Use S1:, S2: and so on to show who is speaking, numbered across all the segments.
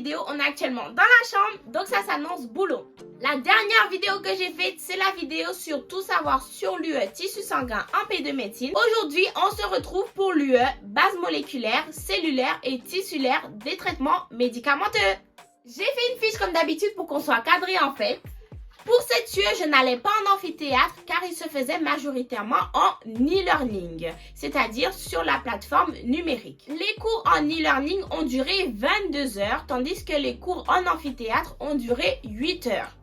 S1: vidéo, on est actuellement dans la chambre, donc ça s'annonce boulot. La dernière vidéo que j'ai faite, c'est la vidéo sur tout savoir sur l'UE tissu sanguin en P2 médecine. Aujourd'hui, on se retrouve pour l'UE base moléculaire, cellulaire et tissulaire des traitements médicamenteux. J'ai fait une fiche comme d'habitude pour qu'on soit cadré en fait. Pour cette UE, je n'allais pas en amphithéâtre car il se faisait majoritairement en e-learning, c'est-à-dire sur la plateforme numérique. Les cours en e-learning ont duré 22 heures, tandis que les cours en amphithéâtre ont duré 8 heures.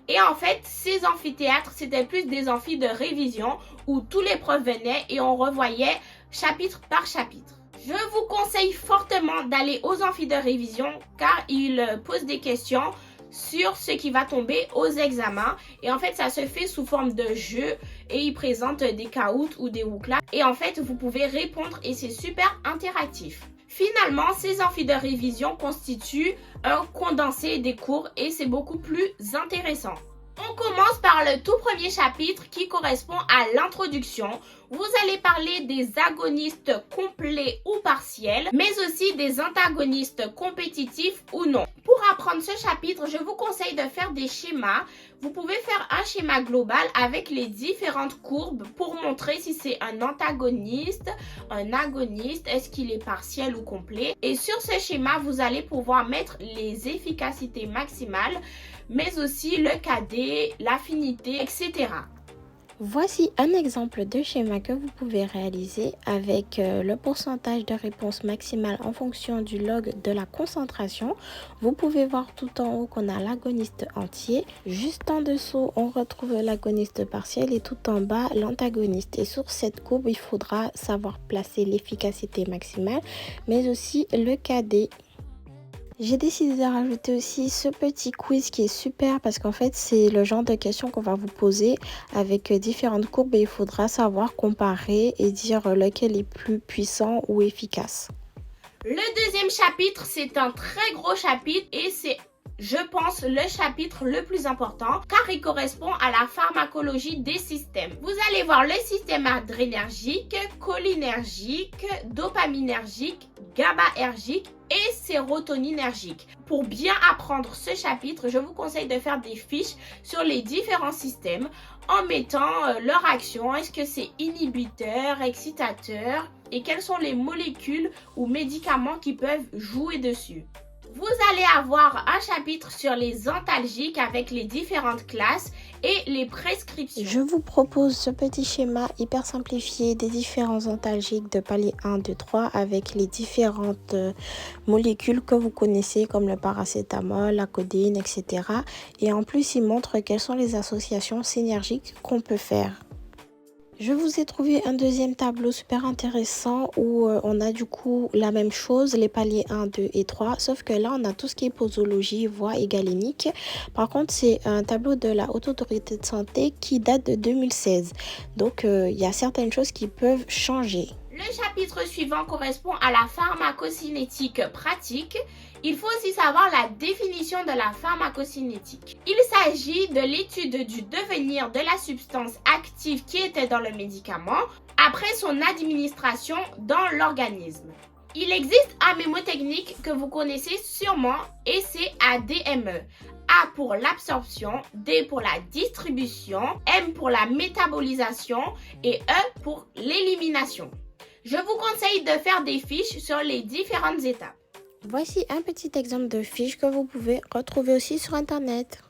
S1: Et en fait, ces amphithéâtres, c'était plus des amphis de révision où tous les profs venaient et on revoyait chapitre par chapitre. Je vous conseille fortement d'aller aux amphis de révision car ils posent des questions sur ce qui va tomber aux examens et en fait ça se fait sous forme de jeu et ils présentent des caouts ou des wouklas et en fait vous pouvez répondre et c'est super interactif. Finalement, ces amphis de révision constituent un condensé des cours et c'est beaucoup plus intéressant. On commence par le tout premier chapitre qui correspond à l'introduction. Vous allez parler des agonistes complets ou partiels, mais aussi des antagonistes compétitifs ou non. Pour apprendre ce chapitre, je vous conseille de faire des schémas. Vous pouvez faire un schéma global avec les différentes courbes pour montrer si c'est un antagoniste, un agoniste, est-ce qu'il est partiel ou complet. Et sur ce schéma, vous allez pouvoir mettre les efficacités maximales, mais aussi le KD, l'affinité, etc.
S2: Voici un exemple de schéma que vous pouvez réaliser avec le pourcentage de réponse maximale en fonction du log de la concentration. Vous pouvez voir tout en haut qu'on a l'agoniste entier. Juste en dessous, on retrouve l'agoniste partiel et tout en bas, l'antagoniste. Et sur cette courbe, il faudra savoir placer l'efficacité maximale, mais aussi le KD. J'ai décidé de rajouter aussi ce petit quiz qui est super parce qu'en fait c'est le genre de questions qu'on va vous poser avec différentes courbes et il faudra savoir comparer et dire lequel est plus puissant ou efficace.
S1: Le deuxième chapitre, c'est un très gros chapitre et c'est, je pense, le chapitre le plus important car il correspond à la pharmacologie des systèmes. Vous allez voir le système adrénergique, cholinergique, dopaminergique, GABAergique et sérotoninergique. Pour bien apprendre ce chapitre, je vous conseille de faire des fiches sur les différents systèmes en mettant leur action, est-ce que c'est inhibiteur, excitateur et quelles sont les molécules ou médicaments qui peuvent jouer dessus. Vous allez avoir un chapitre sur les antalgiques avec les différentes classes et les prescriptions.
S2: Je vous propose ce petit schéma hyper simplifié des différents antalgiques de palier 1, 2, 3 avec les différentes molécules que vous connaissez comme le paracétamol, la codéine, etc. Et en plus, il montre quelles sont les associations synergiques qu'on peut faire. Je vous ai trouvé un deuxième tableau super intéressant où on a du coup la même chose, les paliers 1, 2 et 3, sauf que là on a tout ce qui est posologie, voie et galénique. Par contre c'est un tableau de la Haute Autorité de Santé qui date de 2016, donc il y a certaines choses qui peuvent changer.
S1: Le chapitre suivant correspond à la pharmacocinétique pratique. Il faut aussi savoir la définition de la pharmacocinétique. Il s'agit de l'étude du devenir de la substance active qui était dans le médicament après son administration dans l'organisme. Il existe un mémotechnique que vous connaissez sûrement et c'est ADME. A pour l'absorption, D pour la distribution, M pour la métabolisation et E pour l'élimination. Je vous conseille de faire des fiches sur les différentes étapes.
S2: Voici un petit exemple de fiche que vous pouvez retrouver aussi sur internet.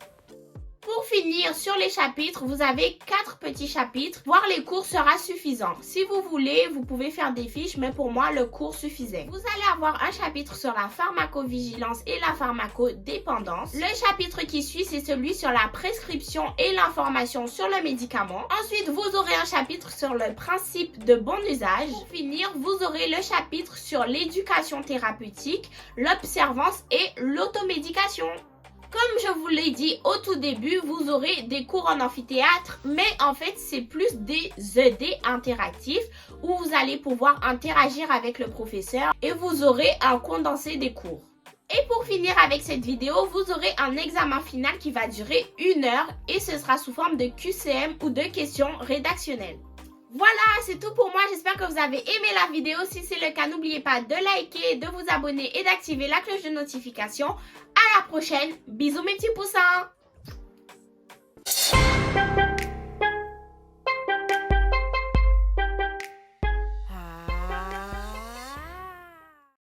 S1: Pour finir sur les chapitres, vous avez 4 petits chapitres. Voir les cours sera suffisant. Si vous voulez, vous pouvez faire des fiches, mais pour moi, le cours suffisait. Vous allez avoir un chapitre sur la pharmacovigilance et la pharmacodépendance. Le chapitre qui suit, c'est celui sur la prescription et l'information sur le médicament. Ensuite, vous aurez un chapitre sur le principe de bon usage. Pour finir, vous aurez le chapitre sur l'éducation thérapeutique, l'observance et l'automédication. Comme je vous l'ai dit au tout début, vous aurez des cours en amphithéâtre, mais en fait, c'est plus des ED interactifs où vous allez pouvoir interagir avec le professeur et vous aurez un condensé des cours. Et pour finir avec cette vidéo, vous aurez un examen final qui va durer 1 heure et ce sera sous forme de QCM ou de questions rédactionnelles. Voilà, c'est tout pour moi. J'espère que vous avez aimé la vidéo. Si c'est le cas, n'oubliez pas de liker, de vous abonner et d'activer la cloche de notification. À la prochaine. Bisous mes petits poussins.